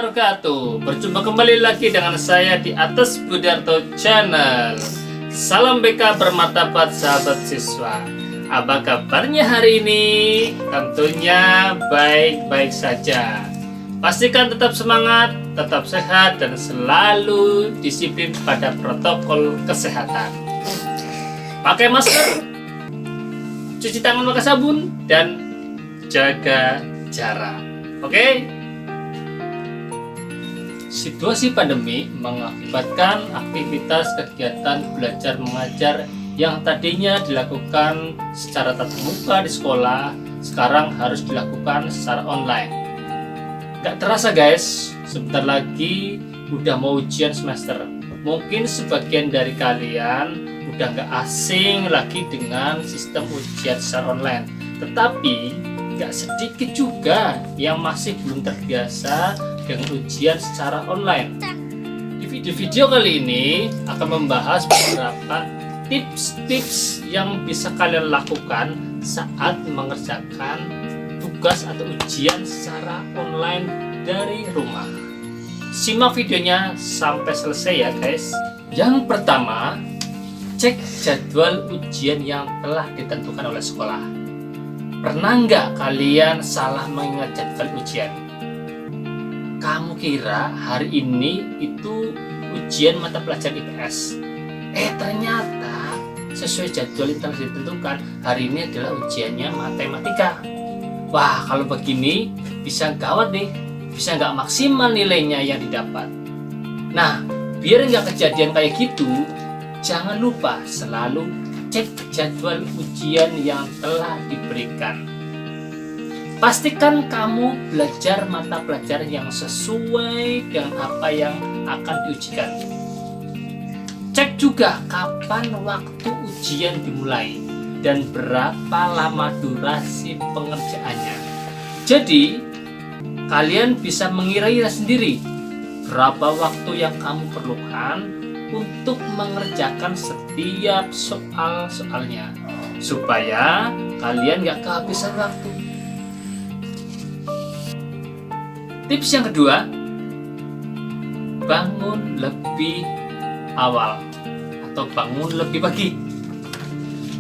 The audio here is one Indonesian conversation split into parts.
wabarakatuh. Berjumpa kembali lagi dengan saya di atas Budiarto Channel. Salam BK bermartabat sahabat siswa. Apa kabarnya hari ini? Tentunya baik-baik saja. Pastikan tetap semangat, tetap sehat, dan selalu disiplin pada protokol kesehatan. Pakai masker, cuci tangan pakai sabun, dan jaga jarak. Oke? Situasi pandemi mengakibatkan aktivitas kegiatan belajar mengajar yang tadinya dilakukan secara tatap muka di sekolah sekarang harus dilakukan secara online. Gak terasa guys, sebentar lagi udah mau ujian semester. Mungkin sebagian dari kalian udah gak asing lagi dengan sistem ujian secara online. Tetapi gak sedikit juga yang masih belum terbiasa dengan ujian secara online. Di video kali ini akan membahas beberapa tips-tips yang bisa kalian lakukan saat mengerjakan tugas atau ujian secara online dari rumah. Simak videonya sampai selesai ya guys. Yang pertama, cek jadwal ujian yang telah ditentukan oleh sekolah. Pernah nggak kalian salah mengingat jadwal ujian? Kamu kira hari ini itu ujian mata pelajaran IPS. Ternyata sesuai jadwal yang telah ditentukan, hari ini adalah ujiannya matematika. Wah, kalau begini bisa gawat nih, bisa nggak maksimal nilainya yang didapat. Nah, biar nggak kejadian kayak gitu, jangan lupa selalu cek jadwal ujian yang telah diberikan. Pastikan kamu belajar mata pelajaran yang sesuai dengan apa yang akan diujikan. Cek juga kapan waktu ujian dimulai dan berapa lama durasi pengerjaannya. Jadi, kalian bisa mengira-ira sendiri berapa waktu yang kamu perlukan untuk mengerjakan setiap soal-soalnya, supaya kalian gak kehabisan waktu. Tips yang kedua, bangun lebih awal atau bangun lebih pagi.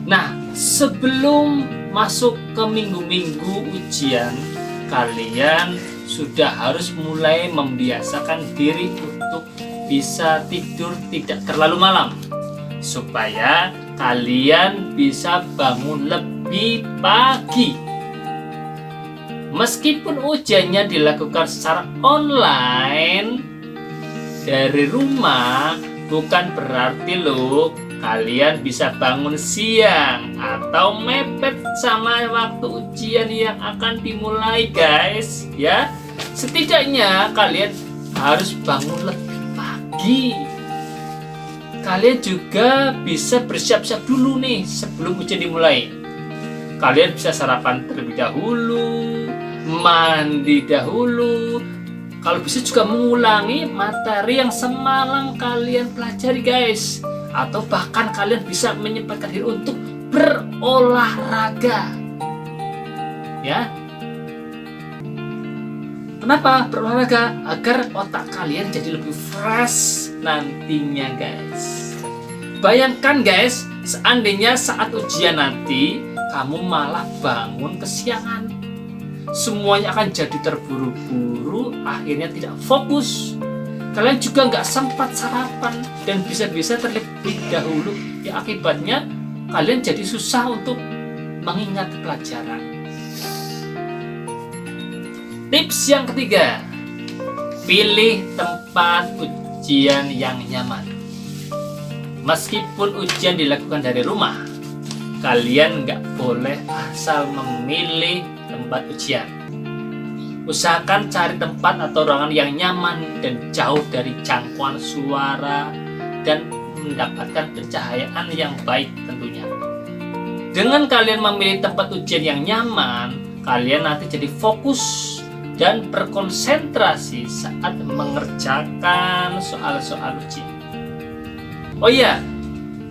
Nah, sebelum masuk ke minggu-minggu ujian, kalian sudah harus mulai membiasakan diri untuk bisa tidur tidak terlalu malam, supaya kalian bisa bangun lebih pagi. Meskipun ujiannya dilakukan secara online dari rumah, bukan berarti loh kalian bisa bangun siang atau mepet sama waktu ujian yang akan dimulai guys ya. Setidaknya kalian harus bangun lebih pagi. Kalian juga bisa bersiap-siap dulu nih sebelum ujian dimulai. Kalian bisa sarapan terlebih dahulu, mandi dahulu. Kalau bisa juga mengulangi materi yang semalam kalian pelajari guys. Atau bahkan kalian bisa menyempatkan diri untuk berolahraga. Ya. Kenapa berolahraga? Agar otak kalian jadi lebih fresh nantinya guys. Bayangkan guys, seandainya saat ujian nanti kamu malah bangun kesiangan, semuanya akan jadi terburu-buru, akhirnya tidak fokus. Kalian juga nggak sempat sarapan dan bisa-bisa terlebih dahulu. Ya akibatnya kalian jadi susah untuk mengingat pelajaran. Tips yang ketiga, pilih tempat ujian yang nyaman. Meskipun ujian dilakukan dari rumah, kalian nggak boleh asal memilih tempat ujian. Usahakan cari tempat atau ruangan yang nyaman dan jauh dari jangkauan suara dan mendapatkan pencahayaan yang baik tentunya. Dengan kalian memilih tempat ujian yang nyaman, kalian nanti jadi fokus dan berkonsentrasi saat mengerjakan soal-soal ujian. Oh iya,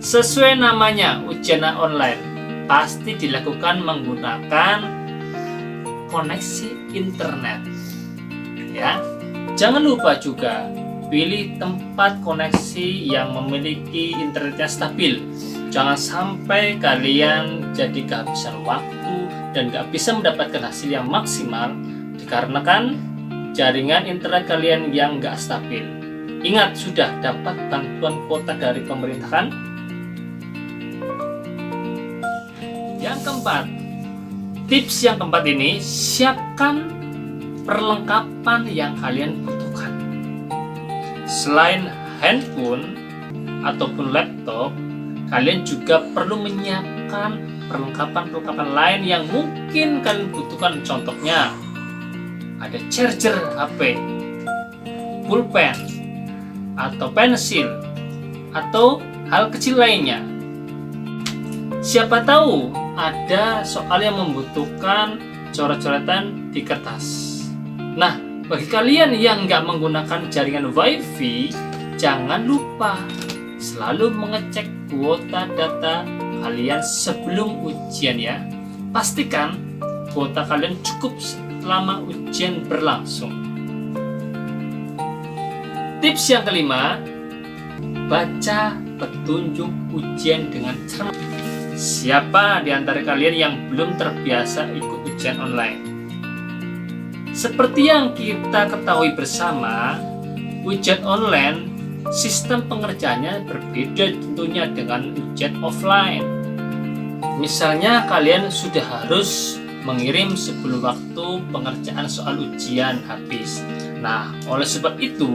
sesuai namanya ujian online, pasti dilakukan menggunakan koneksi internet. Ya. Jangan lupa juga pilih tempat koneksi yang memiliki internetnya stabil. Jangan sampai kalian jadi kehabisan waktu dan gak bisa mendapatkan hasil yang maksimal dikarenakan jaringan internet kalian yang gak stabil. Ingat, sudah dapat bantuan kuota dari pemerintah kan? Yang keempat, tips yang keempat ini, siapkan perlengkapan yang kalian butuhkan. Selain handphone ataupun laptop, kalian juga perlu menyiapkan perlengkapan lain yang mungkin kalian butuhkan. Contohnya, ada charger HP, pulpen, atau pensil, atau hal kecil lainnya. Siapa tahu ada soal yang membutuhkan coret-coretan di kertas. Nah, bagi kalian yang nggak menggunakan jaringan WiFi, jangan lupa selalu mengecek kuota data kalian sebelum ujian ya. Pastikan kuota kalian cukup selama ujian berlangsung. Tips yang kelima, baca petunjuk ujian dengan cermat. Siapa di antara kalian yang belum terbiasa ikut ujian online? Seperti yang kita ketahui bersama, ujian online sistem pengerjaannya berbeda tentunya dengan ujian offline. Misalnya kalian sudah harus mengirim sebelum waktu pengerjaan soal ujian habis. Nah, oleh sebab itu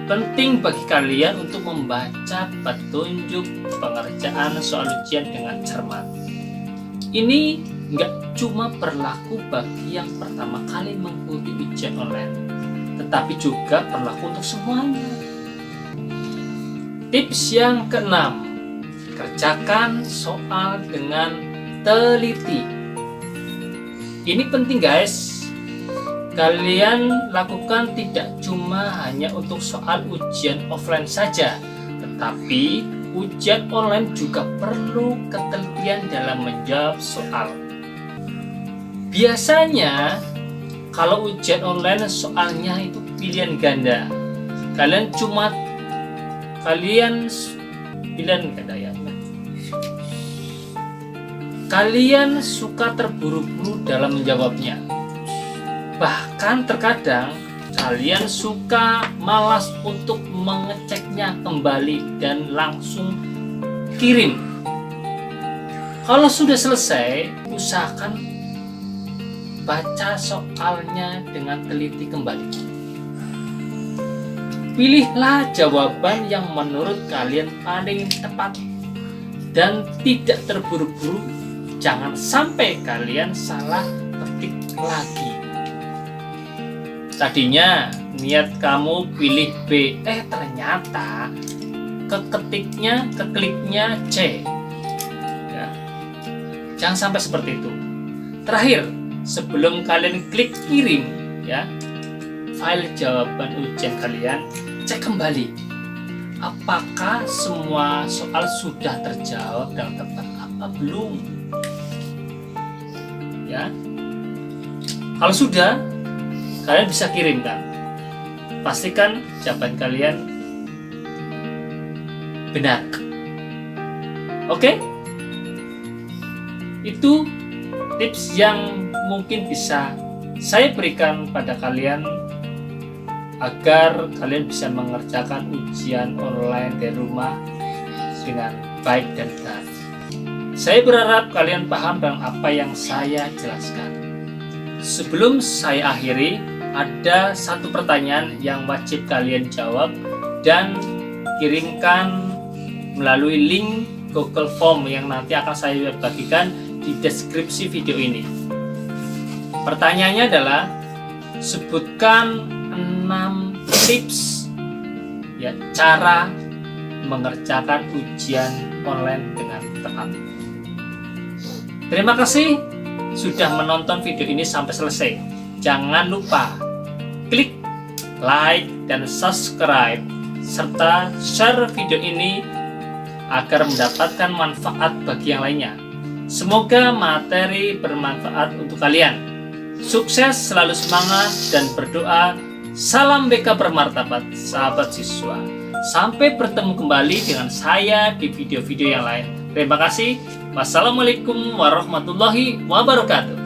penting bagi kalian untuk membaca petunjuk pengerjaan soal ujian dengan cermat. Ini nggak cuma berlaku bagi yang pertama kali mengikuti ujian online, tetapi juga berlaku untuk semuanya. Tips yang keenam, kerjakan soal dengan teliti. Ini penting guys. Kalian lakukan tidak cuma hanya untuk soal ujian offline saja, tetapi ujian online juga perlu ketelitian dalam menjawab soal. Biasanya kalau ujian online soalnya itu pilihan ganda. Kalian pilihan ganda ya. Kalian suka terburu-buru dalam menjawabnya. Bahkan terkadang kalian suka malas untuk mengeceknya kembali dan langsung kirim. Kalau sudah selesai, usahakan baca soalnya dengan teliti kembali. Pilihlah jawaban yang menurut kalian paling tepat dan tidak terburu-buru. Jangan sampai kalian salah ketik lagi. Tadinya niat kamu pilih B, ternyata kekliknya C. Ya. Jangan sampai seperti itu. Terakhir, sebelum kalian klik kirim ya file jawaban ujian kalian, cek kembali apakah semua soal sudah terjawab dengan tepat apa belum ya. Kalau sudah, kalian bisa kirimkan. Pastikan jawaban kalian benar. Oke? Itu tips yang mungkin bisa saya berikan pada kalian agar kalian bisa mengerjakan ujian online dari rumah dengan baik dan benar. Saya berharap kalian paham dengan apa yang saya jelaskan. Sebelum saya akhiri, ada satu pertanyaan yang wajib kalian jawab dan kirimkan melalui link Google Form yang nanti akan saya bagikan di deskripsi video ini. Pertanyaannya adalah, sebutkan 6 tips ya cara mengerjakan ujian online dengan tepat. Terima kasih sudah menonton video ini sampai selesai. Jangan lupa klik like dan subscribe serta share video ini agar mendapatkan manfaat bagi yang lainnya. Semoga materi bermanfaat untuk kalian. Sukses, selalu semangat, dan berdoa Salam BK Bermartabat, sahabat siswa. Sampai bertemu kembali dengan saya di video-video yang lain. Terima kasih. Wassalamualaikum warahmatullahi wabarakatuh.